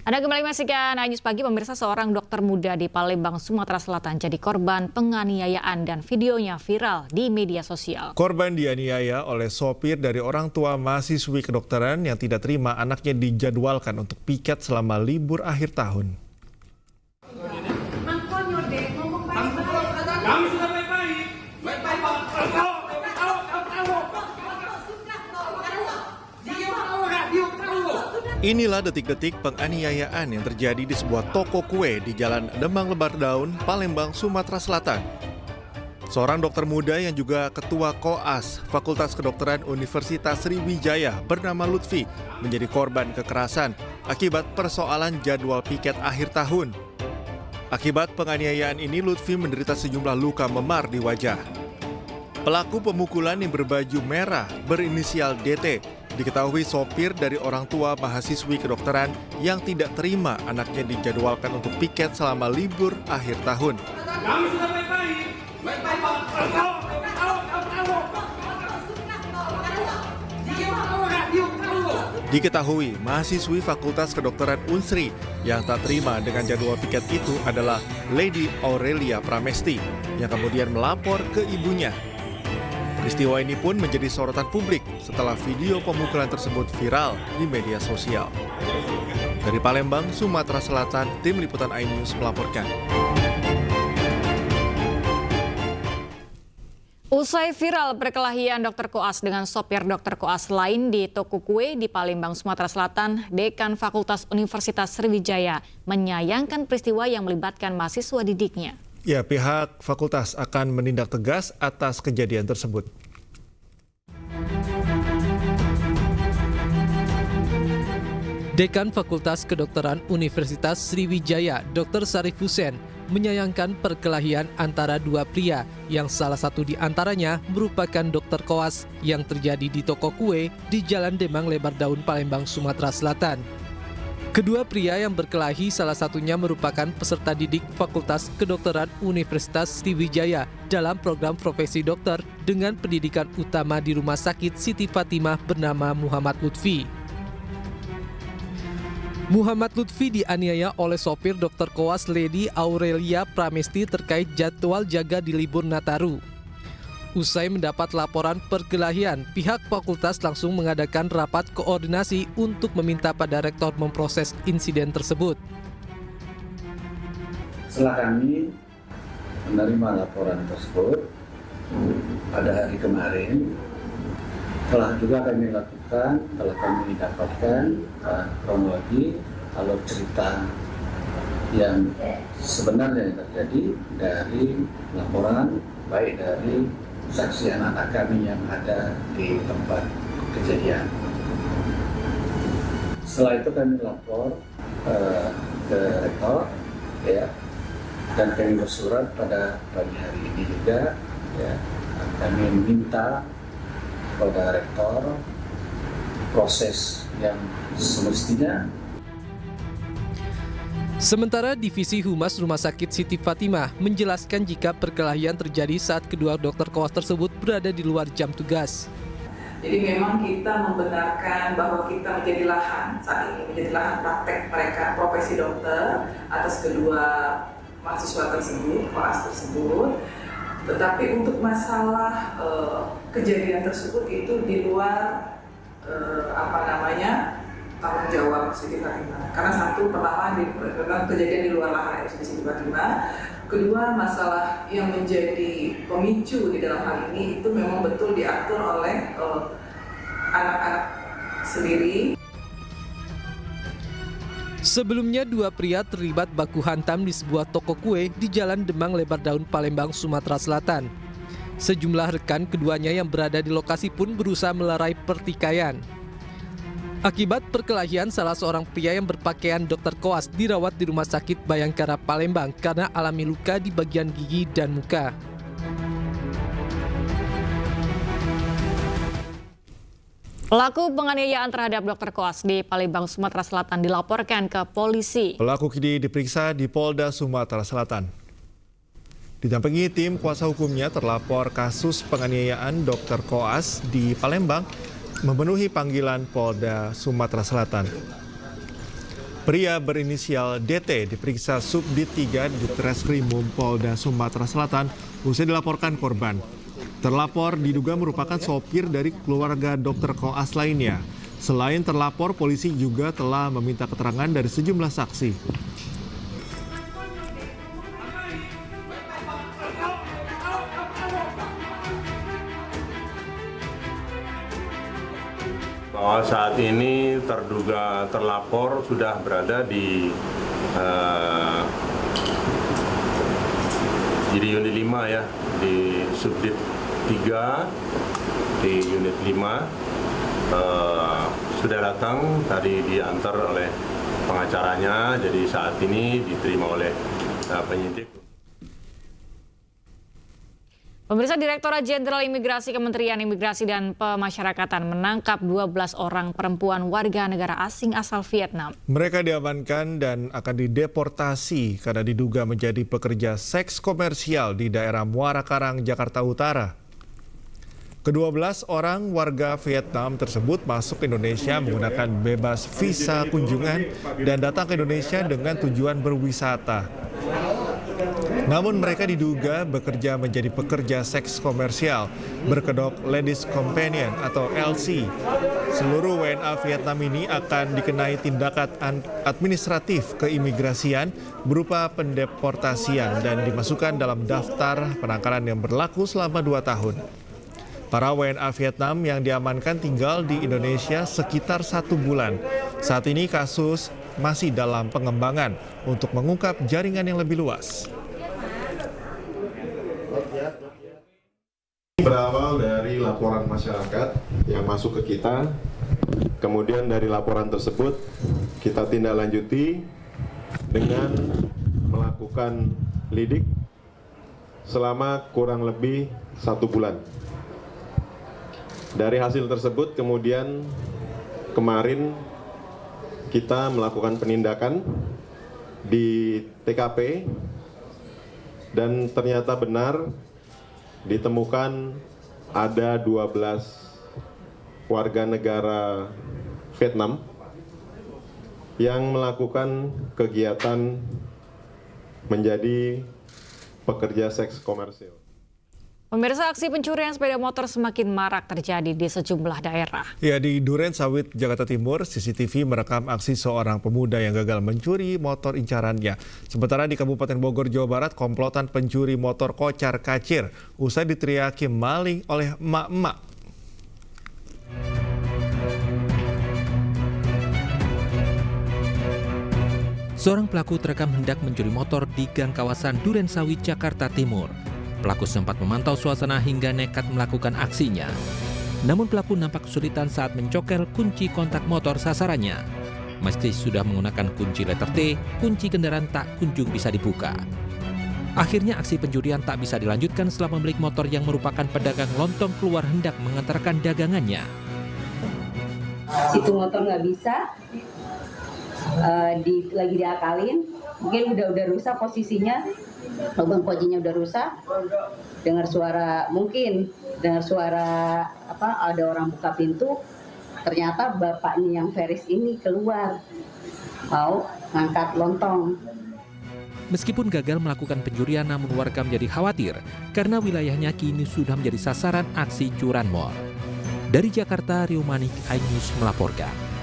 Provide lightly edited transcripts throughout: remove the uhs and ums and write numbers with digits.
Anda kembali menyaksikan News Pagi, pemirsa. Seorang dokter muda di Palembang, Sumatera Selatan jadi korban penganiayaan dan videonya viral di media sosial. Korban dianiaya oleh sopir dari orang tua mahasiswi kedokteran yang tidak terima anaknya dijadwalkan untuk piket selama libur akhir tahun. Kami sudah baik-baik. Inilah detik-detik penganiayaan yang terjadi di sebuah toko kue di Jalan Demang Lebar Daun, Palembang, Sumatera Selatan. Seorang dokter muda yang juga ketua Koas Fakultas Kedokteran Universitas Sriwijaya bernama Lutfi menjadi korban kekerasan akibat persoalan jadwal piket akhir tahun. Akibat penganiayaan ini, Lutfi menderita sejumlah luka memar di wajah. Pelaku pemukulan yang berbaju merah berinisial DT diketahui sopir dari orang tua mahasiswi kedokteran yang tidak terima anaknya dijadwalkan untuk piket selama libur akhir tahun. Kami sudah baik-baik. Diketahui mahasiswi Fakultas Kedokteran Unsri yang tak terima dengan jadwal piket itu adalah Lady Aurelia Pramesti yang kemudian melapor ke ibunya. Peristiwa ini pun menjadi sorotan publik setelah video pemukulan tersebut viral di media sosial. Dari Palembang, Sumatera Selatan, Tim Liputan iNews melaporkan. Usai viral perkelahian dokter koas dengan sopir dokter koas lain di toko kue di Palembang, Sumatera Selatan, Dekan Fakultas Universitas Sriwijaya menyayangkan peristiwa yang melibatkan mahasiswa didiknya. Ya, pihak fakultas akan menindak tegas atas kejadian tersebut. Dekan Fakultas Kedokteran Universitas Sriwijaya, Dr. Sarif Hussein, menyayangkan perkelahian antara dua pria yang salah satu di antaranya merupakan dokter koas yang terjadi di toko kue di Jalan Demang Lebar Daun, Palembang, Sumatera Selatan. Kedua pria yang berkelahi salah satunya merupakan peserta didik Fakultas Kedokteran Universitas Sriwijaya dalam program profesi dokter dengan pendidikan utama di Rumah Sakit Siti Fatimah bernama Muhammad Lutfi. Muhammad Lutfi dianiaya oleh sopir dokter koas Lady Aurelia Pramesti terkait jadwal jaga di libur Nataru. Usai mendapat laporan perkelahian, pihak fakultas langsung mengadakan rapat koordinasi untuk meminta pada rektor memproses insiden tersebut. Setelah kami menerima laporan tersebut pada hari kemarin, telah juga kami lakukan, telah kami dapatkan kronologi alur cerita yang sebenarnya terjadi dari laporan baik dari saksi anak-anak kami yang ada di tempat kejadian. Setelah itu kami lapor ke rektor, ya, dan kami bersurat pada pagi hari ini juga, ya, kami meminta kepada rektor proses yang semestinya. Sementara Divisi Humas Rumah Sakit Siti Fatimah menjelaskan jika perkelahian terjadi saat kedua dokter koas tersebut berada di luar jam tugas. Jadi memang kita membenarkan bahwa kita menjadi lahan saat ini, menjadi lahan praktek mereka profesi dokter atas kedua mahasiswa tersebut, koas tersebut. Tetapi untuk masalah kejadian tersebut itu di luar tanggung jawab Siti Fatimah. Karena satu, pertama memang kejadian di luar lahan RSUD Siti Fatimah. Kedua, masalah yang menjadi pemicu di dalam hal ini itu memang betul diatur oleh anak-anak sendiri. Sebelumnya, dua pria terlibat baku hantam di sebuah toko kue di Jalan Demang Lebar Daun, Palembang, Sumatera Selatan. Sejumlah rekan keduanya yang berada di lokasi pun berusaha melerai pertikaian. Akibat perkelahian, salah seorang pria yang berpakaian dokter koas dirawat di Rumah Sakit Bayangkara, Palembang karena alami luka di bagian gigi dan muka. Pelaku penganiayaan terhadap dokter koas di Palembang, Sumatera Selatan dilaporkan ke polisi. Pelaku kini diperiksa di Polda Sumatera Selatan. Didampingi tim kuasa hukumnya, terlapor kasus penganiayaan dokter koas di Palembang memenuhi panggilan Polda Sumatera Selatan. Pria berinisial DT diperiksa Subdit 3 di Treskrimum Polda Sumatera Selatan usai dilaporkan korban. Terlapor diduga merupakan sopir dari keluarga dokter koas lainnya. Selain terlapor, polisi juga telah meminta keterangan dari sejumlah saksi. Bahwa saat ini terduga terlapor sudah berada di unit 5 ya, di Subdit 3 di unit 5 sudah datang, tadi diantar oleh pengacaranya, jadi saat ini diterima oleh penyidik. Pemirsa, Direktorat Jenderal Imigrasi Kementerian Imigrasi dan Pemasyarakatan menangkap 12 orang perempuan warga negara asing asal Vietnam. Mereka diamankan dan akan dideportasi karena diduga menjadi pekerja seks komersial di daerah Muara Karang, Jakarta Utara. Ke-12 orang warga Vietnam tersebut masuk ke Indonesia menggunakan bebas visa kunjungan dan datang ke Indonesia dengan tujuan berwisata. Namun mereka diduga bekerja menjadi pekerja seks komersial, berkedok Ladies Companion atau LC. Seluruh WNA Vietnam ini akan dikenai tindakan administratif keimigrasian berupa pendeportasian dan dimasukkan dalam daftar penangkalan yang berlaku selama 2 tahun. Para WNA Vietnam yang diamankan tinggal di Indonesia sekitar 1 bulan. Saat ini kasus masih dalam pengembangan untuk mengungkap jaringan yang lebih luas. Berawal dari laporan masyarakat yang masuk ke kita, kemudian dari laporan tersebut kita tindak lanjuti dengan melakukan lidik selama kurang lebih 1 bulan. Dari hasil tersebut kemudian kemarin kita melakukan penindakan di TKP dan ternyata benar ditemukan ada 12 warga negara Vietnam yang melakukan kegiatan menjadi pekerja seks komersil. Pemirsa, aksi pencurian sepeda motor semakin marak terjadi di sejumlah daerah. Ya, di Duren Sawit, Jakarta Timur, CCTV merekam aksi seorang pemuda yang gagal mencuri motor incarannya. Sementara di Kabupaten Bogor, Jawa Barat, komplotan pencuri motor kocar-kacir usai diteriaki maling oleh emak-emak. Seorang pelaku terekam hendak mencuri motor di gang kawasan Duren Sawit, Jakarta Timur. Pelaku sempat memantau suasana hingga nekat melakukan aksinya. Namun pelaku nampak kesulitan saat mencokel kunci kontak motor sasarannya. Meski sudah menggunakan kunci letter T, kunci kendaraan tak kunjung bisa dibuka. Akhirnya aksi pencurian tak bisa dilanjutkan setelah pemilik motor yang merupakan pedagang lontong keluar hendak mengantarkan dagangannya. Itu motor nggak bisa, lagi diakalin, mungkin udah rusak posisinya. Lubang pojinya udah rusak, dengar suara ada orang buka pintu, ternyata bapaknya yang Feris ini keluar mau ngangkat lontong. Meskipun gagal melakukan pencurian, namun warga menjadi khawatir karena wilayahnya kini sudah menjadi sasaran aksi curanmor. Dari Jakarta, Rio Manik, iNews melaporkan.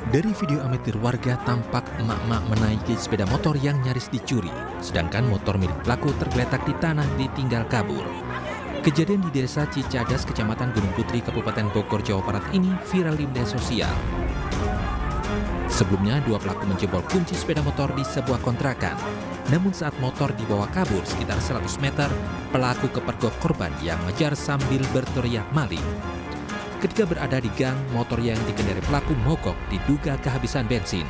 Dari video amatir warga tampak emak-emak menaiki sepeda motor yang nyaris dicuri, sedangkan motor milik pelaku tergeletak di tanah ditinggal kabur. Kejadian di Desa Cicadas, Kecamatan Gunung Putri, Kabupaten Bogor, Jawa Barat ini viral di media sosial. Sebelumnya, 2 pelaku menjebol kunci sepeda motor di sebuah kontrakan. Namun saat motor dibawa kabur sekitar 100 meter, pelaku kepergok korban yang mengejar sambil berteriak maling. Ketika berada di gang, motor yang dikendarai pelaku mogok diduga kehabisan bensin.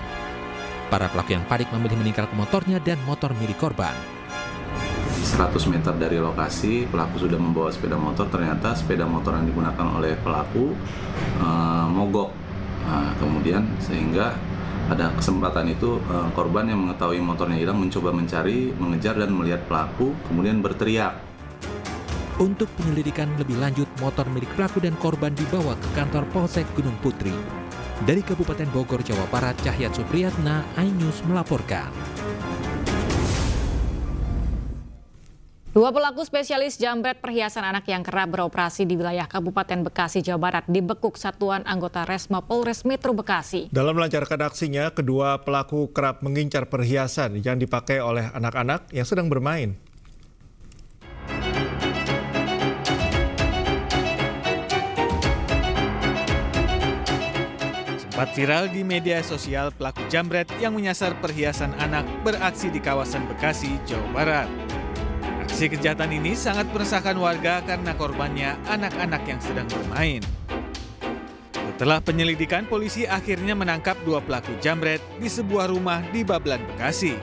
Para pelaku yang panik memilih meninggalkan motornya dan motor milik korban. 100 meter dari lokasi, pelaku sudah membawa sepeda motor. Ternyata sepeda motor yang digunakan oleh pelaku mogok. Kemudian sehingga pada kesempatan itu korban yang mengetahui motornya hilang mencoba mencari, mengejar dan melihat pelaku, kemudian berteriak. Untuk penyelidikan lebih lanjut, motor milik pelaku dan korban dibawa ke kantor Polsek Gunung Putri. Dari Kabupaten Bogor, Jawa Barat, Cahyat Supriyatna, iNews melaporkan. Dua pelaku spesialis jambret perhiasan anak yang kerap beroperasi di wilayah Kabupaten Bekasi, Jawa Barat dibekuk satuan anggota Resmo Polres Metro Bekasi. Dalam melancarkan aksinya, kedua pelaku kerap mengincar perhiasan yang dipakai oleh anak-anak yang sedang bermain. Sempat viral di media sosial pelaku jambret yang menyasar perhiasan anak beraksi di kawasan Bekasi, Jawa Barat. Aksi kejahatan ini sangat meresahkan warga karena korbannya anak-anak yang sedang bermain. Setelah penyelidikan, polisi akhirnya menangkap dua pelaku jambret di sebuah rumah di Babelan, Bekasi.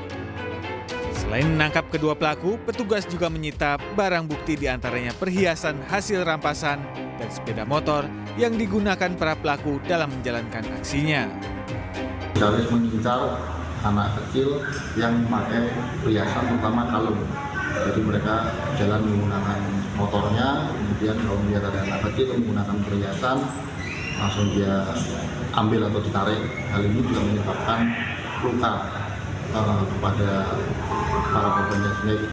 Selain menangkap kedua pelaku, petugas juga menyita barang bukti diantaranya perhiasan hasil rampasan dan sepeda motor yang digunakan para pelaku dalam menjalankan aksinya. Dari mengincar anak kecil yang memakai perhiasan terutama kalung. Jadi mereka jalan menggunakan motornya, kemudian kalau melihat ada anak kecil menggunakan perhiasan, langsung dia ambil atau ditarik. Hal ini juga menyebabkan luka kepada para korbannya sendiri.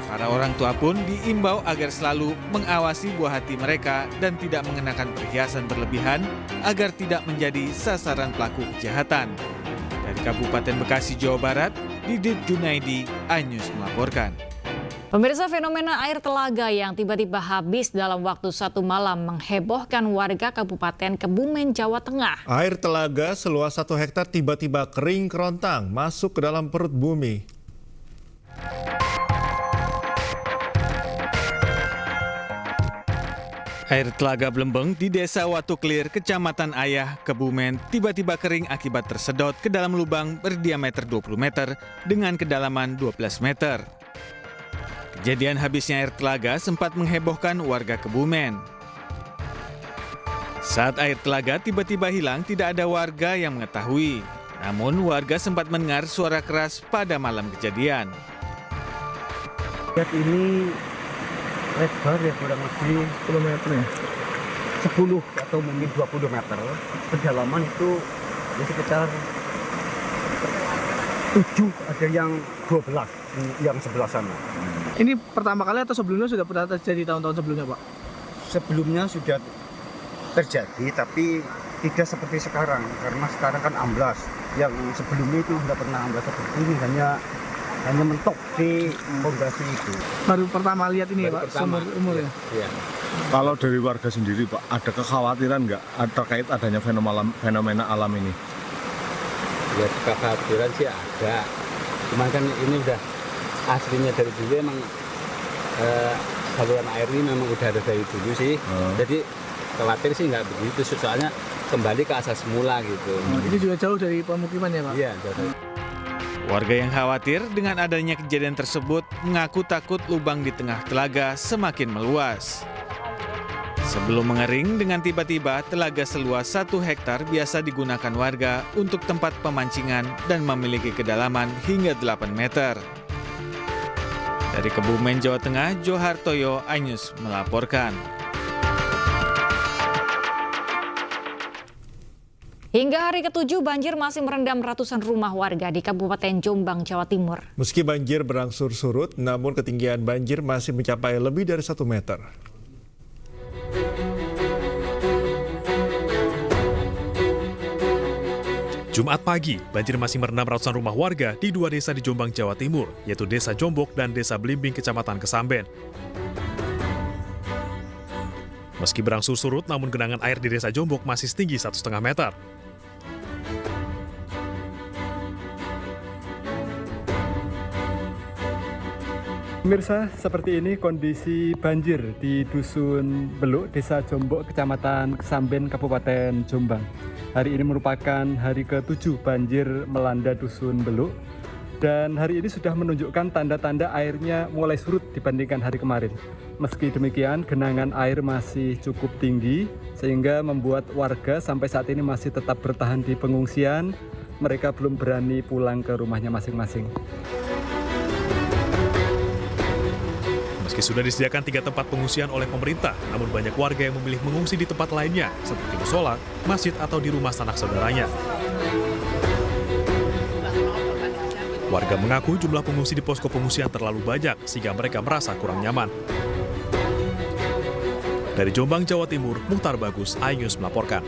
Para orang tua pun diimbau agar selalu mengawasi buah hati mereka dan tidak mengenakan perhiasan berlebihan agar tidak menjadi sasaran pelaku kejahatan. Dari Kabupaten Bekasi, Jawa Barat, Didit Junaidi, iNews melaporkan. Pemirsa, fenomena air telaga yang tiba-tiba habis dalam waktu 1 malam menghebohkan warga Kabupaten Kebumen, Jawa Tengah. Air telaga seluas 1 hektar tiba-tiba kering kerontang masuk ke dalam perut bumi. Air telaga Blembeng di Desa Watuklir, Kecamatan Ayah, Kebumen, tiba-tiba kering akibat tersedot ke dalam lubang berdiameter 20 meter dengan kedalaman 12 meter. Kejadian habisnya air telaga sempat menghebohkan warga Kebumen. Saat air telaga tiba-tiba hilang, tidak ada warga yang mengetahui. Namun warga sempat mendengar suara keras pada malam kejadian. Lihat ini lebar ya kurang lebih 10 meter ya. 10 atau mungkin 20 meter. Kedalaman itu ya sekitar 7, ada yang 12 yang sebelah sana. Ini pertama kali atau sebelumnya sudah pernah terjadi tahun-tahun sebelumnya, Pak? Sebelumnya sudah terjadi, tapi tidak seperti sekarang. Karena sekarang kan amblas. Yang sebelumnya itu tidak pernah amblas seperti ini, hanya mentok di pondasi itu. Baru pertama lihat ini, Pak, seumur umur ya? Iya. Kalau dari warga sendiri, Pak, ada kekhawatiran nggak terkait adanya fenomena alam ini? Ya, kekhawatiran sih ada. Cuman kan ini udah aslinya dari dulu emang saluran air ini memang udah ada dari dulu sih. Jadi khawatir sih nggak begitu, soalnya kembali ke asal semula gitu. Ini juga jauh dari pemukiman ya, Pak? Iya, jauh. Warga yang khawatir dengan adanya kejadian tersebut mengaku takut lubang di tengah telaga semakin meluas. Sebelum mengering dengan tiba-tiba, telaga seluas 1 hektar biasa digunakan warga untuk tempat pemancingan dan memiliki kedalaman hingga 8 meter. Dari Kebumen, Jawa Tengah, Johartoyo, iNews melaporkan. Hingga hari ke-7, banjir masih merendam ratusan rumah warga di Kabupaten Jombang, Jawa Timur. Meski banjir berangsur surut, namun ketinggian banjir masih mencapai lebih dari 1 meter. Jumat pagi, banjir masih merendam ratusan rumah warga di 2 desa di Jombang, Jawa Timur, yaitu Desa Jombok dan Desa Blimbing, Kecamatan Kesamben. Meski berangsur surut, namun genangan air di Desa Jombok masih setinggi 1,5 meter. Pemirsa, seperti ini kondisi banjir di Dusun Beluk, Desa Jombok, Kecamatan Kesamben, Kabupaten Jombang. Hari ini merupakan hari ke-7 banjir melanda Dusun Beluk. Dan hari ini sudah menunjukkan tanda-tanda airnya mulai surut dibandingkan hari kemarin. Meski demikian, genangan air masih cukup tinggi, sehingga membuat warga sampai saat ini masih tetap bertahan di pengungsian. Mereka belum berani pulang ke rumahnya masing-masing. Meski sudah disediakan 3 tempat pengungsian oleh pemerintah, namun banyak warga yang memilih mengungsi di tempat lainnya, seperti musola, masjid, atau di rumah sanak saudaranya. Warga mengaku jumlah pengungsi di posko pengungsian terlalu banyak, sehingga mereka merasa kurang nyaman. Dari Jombang, Jawa Timur, Muhtar Bagus, iNews melaporkan.